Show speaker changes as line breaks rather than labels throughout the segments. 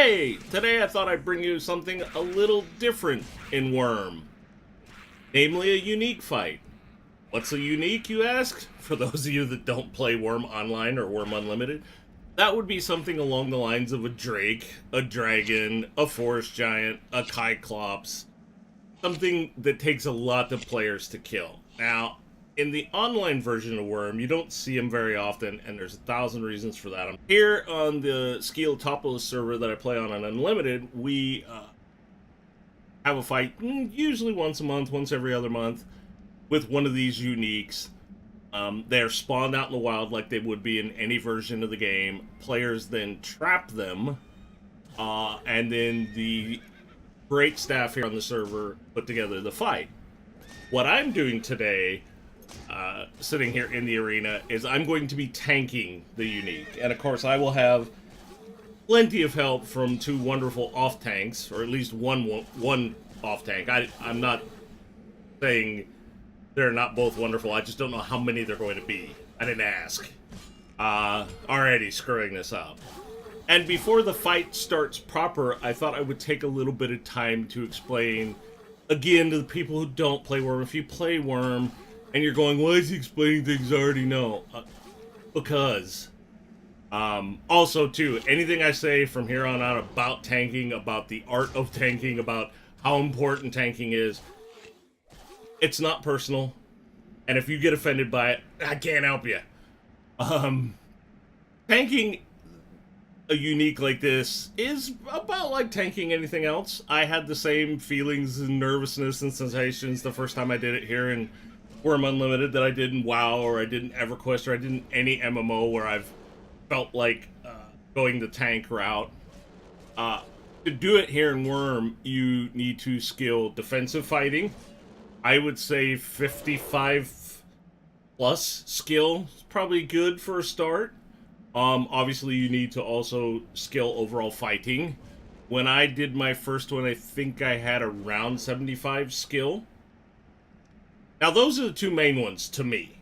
Hey, today I thought I'd bring you something a little different in Wurm. Namely, a unique fight. What's a unique, you ask? For those of you that don't play Wurm Online or Wurm Unlimited, that would be something along the lines of a drake, a dragon, a forest giant, a Cyclops. Something that takes a lot of players to kill. Now, in the online version of Wurm, you don't see them very often, and there's 1,000 reasons for that. Here on the Skill Topolis server that I play on Unlimited, we have a fight usually once a month, once every other month, with one of these uniques. They're spawned out in the wild like they would be in any version of the game. Players then trap them, and then the great staff here on the server put together the fight. What I'm doing today, sitting here in the arena, is I'm going to be tanking the unique. And of course I will have plenty of help from two wonderful off-tanks, or at least one off-tank. I'm not saying they're not both wonderful, I just don't know how many they're going to be. I didn't ask. Already screwing this up. And before the fight starts proper, I thought I would take a little bit of time to explain, again, to the people who don't play Wurm. If you play Wurm, and you're going, why is he explaining things I already know? Because. Also, too, anything I say from here on out about tanking, about the art of tanking, about how important tanking is, it's not personal. And if you get offended by it, I can't help you. Tanking a unique like this is about like tanking anything else. I had the same feelings and nervousness and sensations the first time I did it here in Wurm Unlimited that I did in WoW, or I did in EverQuest, or I did in any MMO where I've felt like going the tank route. To do it here in Wurm, you need to skill defensive fighting. I would say 55 plus skill is probably good for a start. Obviously you need to also skill overall fighting. When I did my first one, I think I had around 75 skill. Now those are the two main ones to me.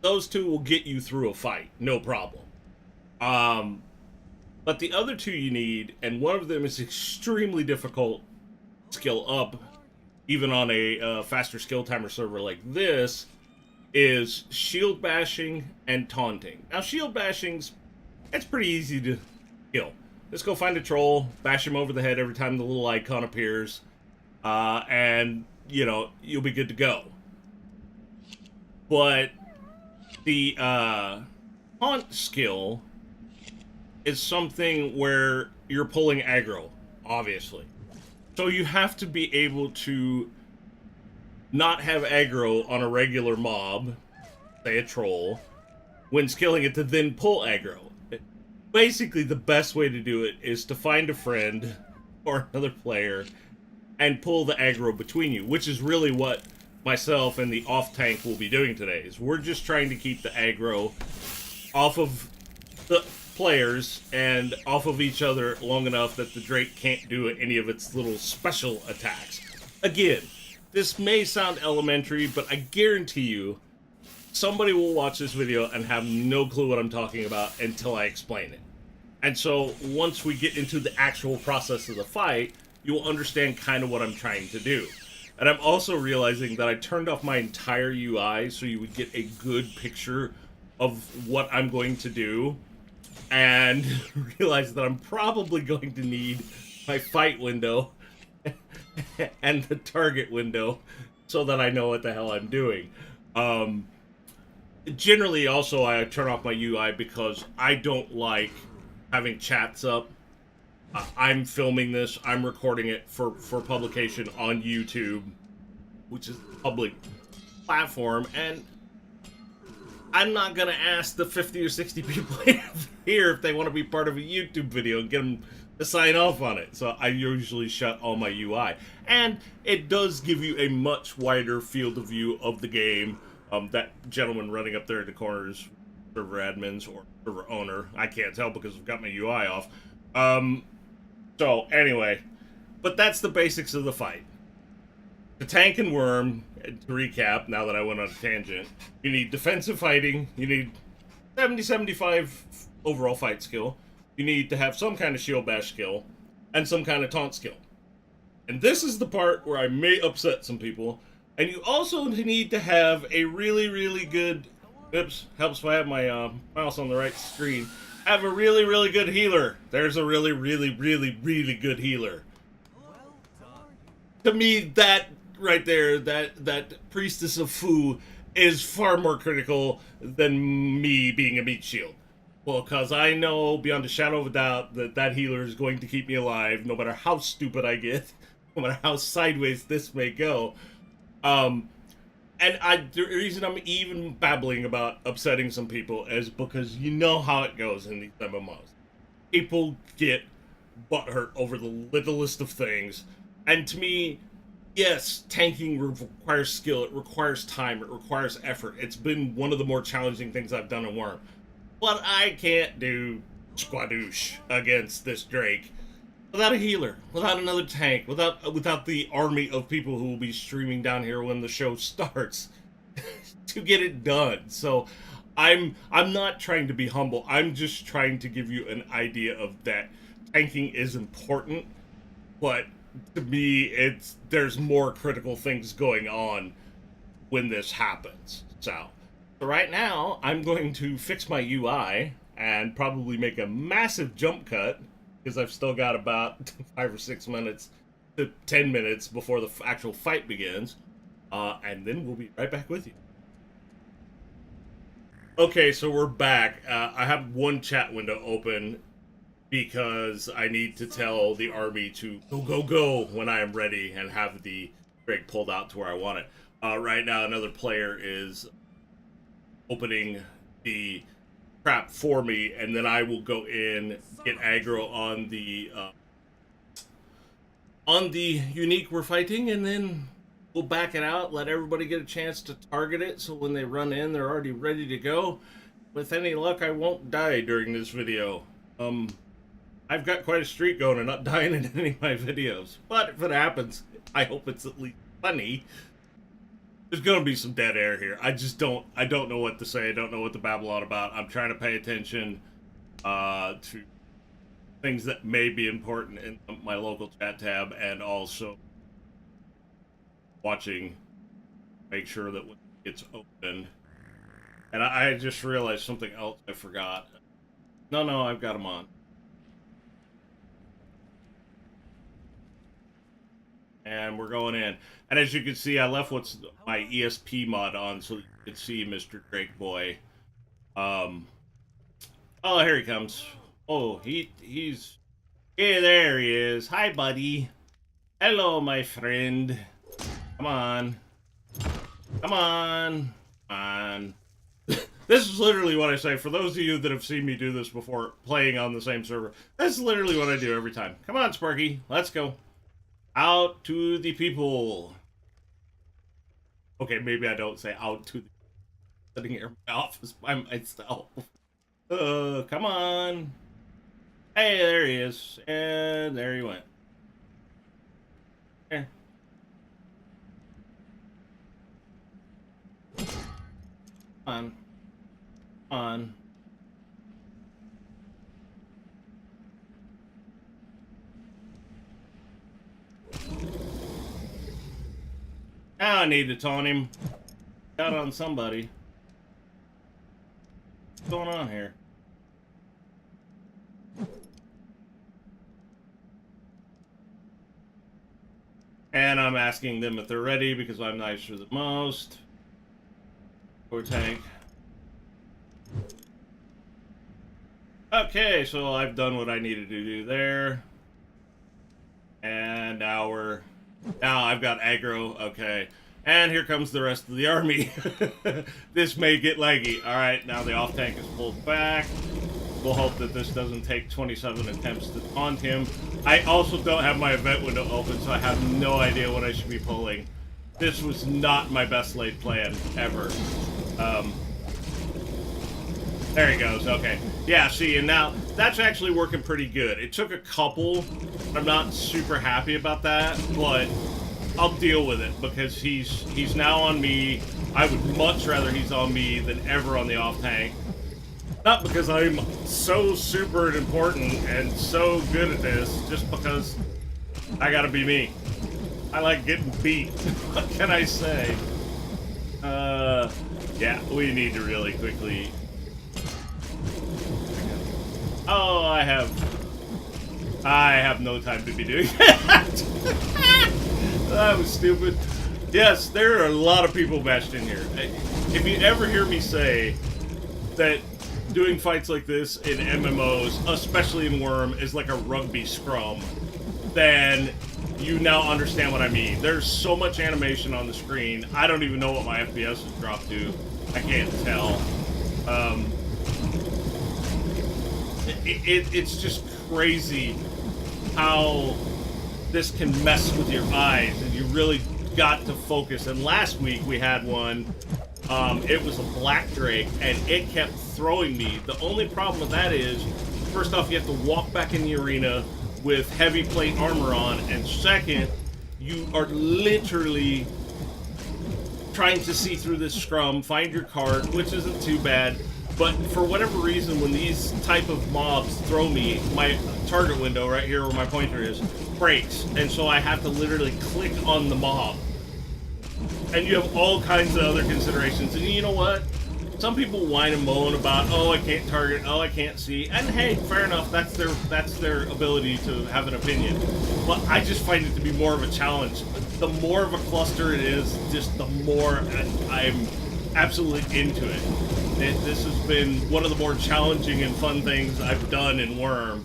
Those two will get you through a fight, no problem. But the other two you need, and one of them is extremely difficult skill up, even on a faster skill timer server like this, is shield bashing and taunting. Now shield bashing's, it's pretty easy to kill. Just go find a troll, bash him over the head every time the little icon appears, and you know, you'll be good to go. But the taunt skill is something where you're pulling aggro, obviously. So you have to be able to not have aggro on a regular mob, say a troll, when skilling it to then pull aggro. Basically, the best way to do it is to find a friend or another player and pull the aggro between you, which is really what myself and the off-tank will be doing today. Is we're just trying to keep the aggro off of the players and off of each other long enough that the Drake can't do any of its little special attacks. Again, this may sound elementary, but I guarantee you somebody will watch this video and have no clue what I'm talking about until I explain it. And so once we get into the actual process of the fight, you'll understand kind of what I'm trying to do. And I'm also realizing that I turned off my entire UI so you would get a good picture of what I'm going to do, and realize that I'm probably going to need my fight window and the target window so that I know what the hell I'm doing. Generally, also, I turn off my UI because I don't like having chats up. I'm filming this, I'm recording it for publication on YouTube, which is a public platform, and I'm not going to ask the 50 or 60 people here if they want to be part of a YouTube video and get them to sign off on it. So I usually shut all my UI. And it does give you a much wider field of view of the game. That gentleman running up there in the corners, server admins or server owner, I can't tell because I've got my UI off. So anyway, but that's the basics of the fight. To tank and Wurm, to recap, now that I went on a tangent, you need defensive fighting, you need 70-75 overall fight skill, you need to have some kind of shield bash skill and some kind of taunt skill. And this is the part where I may upset some people. And you also need to have a really, really good... Oops, helps if I have my mouse on the right screen. Have a really, really good healer. There's a really, really, really, really good healer. To me, that right there, that Priestess of Fu is far more critical than me being a meat shield. Well, because I know beyond a shadow of a doubt that that healer is going to keep me alive, no matter how stupid I get, no matter how sideways this may go. And the reason I'm even babbling about upsetting some people is because you know how it goes in these MMOs. People get butthurt over the littlest of things. And to me, yes, tanking requires skill, it requires time, it requires effort. It's been one of the more challenging things I've done in Wurm. But I can't do squadoosh against this Drake without a healer, without another tank, without the army of people who will be streaming down here when the show starts to get it done. So I'm not trying to be humble. I'm just trying to give you an idea of that tanking is important, but to me there's more critical things going on when this happens. So right now I'm going to fix my UI and probably make a massive jump cut, because I've still got about 5 or 6 minutes to 10 minutes before the actual fight begins. And then we'll be right back with you. Okay, so we're back. I have one chat window open because I need to tell the army to go when I am ready and have the Drake pulled out to where I want it. Right now, another player is opening the trap for me, and then I will go in, get aggro on the unique we're fighting, and then we'll back it out, let everybody get a chance to target it, so when they run in, they're already ready to go. With any luck, I won't die during this video. I've got quite a streak going and not dying in any of my videos, but if it happens, I hope it's at least funny. There's gonna be some dead air here. I don't know what to say. I don't know what to babble on about. I'm trying to pay attention to things that may be important in my local chat tab, and also watching, make sure that when it gets opened. And I just realized something else I forgot. No, I've got them on. And we're going in. And as you can see, I left my ESP mod on so you can see Mr. Drake Boy. Oh, here he comes. Oh, he's... Hey, there he is. Hi, buddy. Hello, my friend. Come on. Come on. Come on. This is literally what I say. For those of you that have seen me do this before, playing on the same server, that's literally what I do every time. Come on, Sparky. Let's go. Out to the people. Okay, maybe I don't say out to the... Sitting here in my office by myself. Come on. Hey, there he is. And there he went. Here. Come on. Now I need to taunt him. Got on somebody. What's going on here? And I'm asking them if they're ready because I'm nicer than most. Poor tank. Okay, so I've done what I needed to do there. And now I've got aggro. Okay. And here comes the rest of the army. This may get laggy. Alright, now the off tank is pulled back. We'll hope that this doesn't take 27 attempts to taunt him. I also don't have my event window open, so I have no idea what I should be pulling. This was not my best laid plan ever. There he goes. Okay. Yeah, see, and now that's actually working pretty good. It took a couple. I'm not super happy about that, but I'll deal with it because he's now on me. I would much rather he's on me than ever on the off tank. Not because I'm so super important and so good at this, just because I gotta be me. I like getting beat. What can I say? Yeah, we need to really quickly... Oh, I have no time to be doing that. That was stupid. Yes, there are a lot of people mashed in here. If you ever hear me say that doing fights like this in MMOs, especially in Wurm, is like a rugby scrum, then you now understand what I mean. There's so much animation on the screen, I don't even know what my FPS has dropped to. I can't tell. It's just crazy how this can mess with your eyes, and you really got to focus. And last week we had one, it was a black drake, and it kept throwing me. The only problem with that is, first off, you have to walk back in the arena with heavy plate armor on, and second, you are literally trying to see through this scrum, find your card, which isn't too bad. But for whatever reason, when these type of mobs throw me, my target window right here where my pointer is breaks, and so I have to literally click on the mob. And you have all kinds of other considerations. And you know what? Some people whine and moan about, oh, I can't target, oh, I can't see. And hey, fair enough, that's their ability to have an opinion. But I just find it to be more of a challenge. The more of a cluster it is, just the more I'm absolutely into it. This has been one of the more challenging and fun things I've done in Wurm,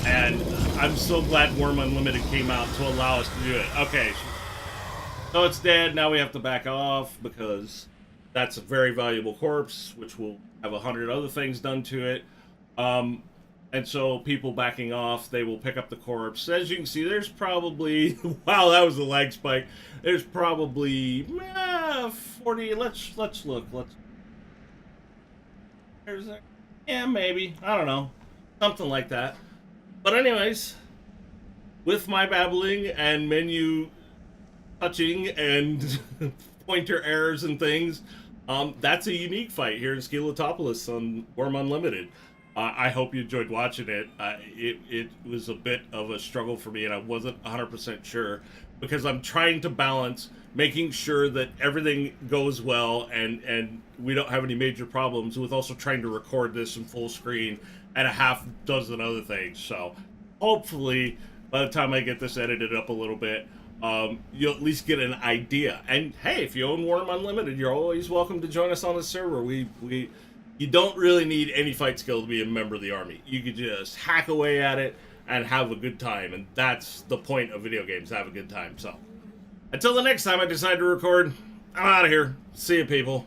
and I'm so glad Wurm Unlimited came out to allow us to do it. Okay, so it's dead. Now we have to back off because that's a very valuable corpse, which will have 100 other things done to it. And so people backing off, they will pick up the corpse. As you can see, there's probably... Wow, that was a lag spike. There's probably 40... Let's look. There's a... Yeah, maybe. I don't know. Something like that. But anyways, with my babbling and menu touching and pointer errors and things, that's a unique fight here in Skeletopolis on Wurm Unlimited. I hope you enjoyed watching it. It was a bit of a struggle for me, and I wasn't 100% sure, because I'm trying to balance making sure that everything goes well and we don't have any major problems, with also trying to record this in full screen and a half dozen other things. So hopefully by the time I get this edited up a little bit, you'll at least get an idea. And hey, if you own Wurm Unlimited, you're always welcome to join us on the server. You don't really need any fight skill to be a member of the army. You could just hack away at it and have a good time, and that's the point of video games, have a good time. So until the next time I decide to record, I'm out of here. See you, people.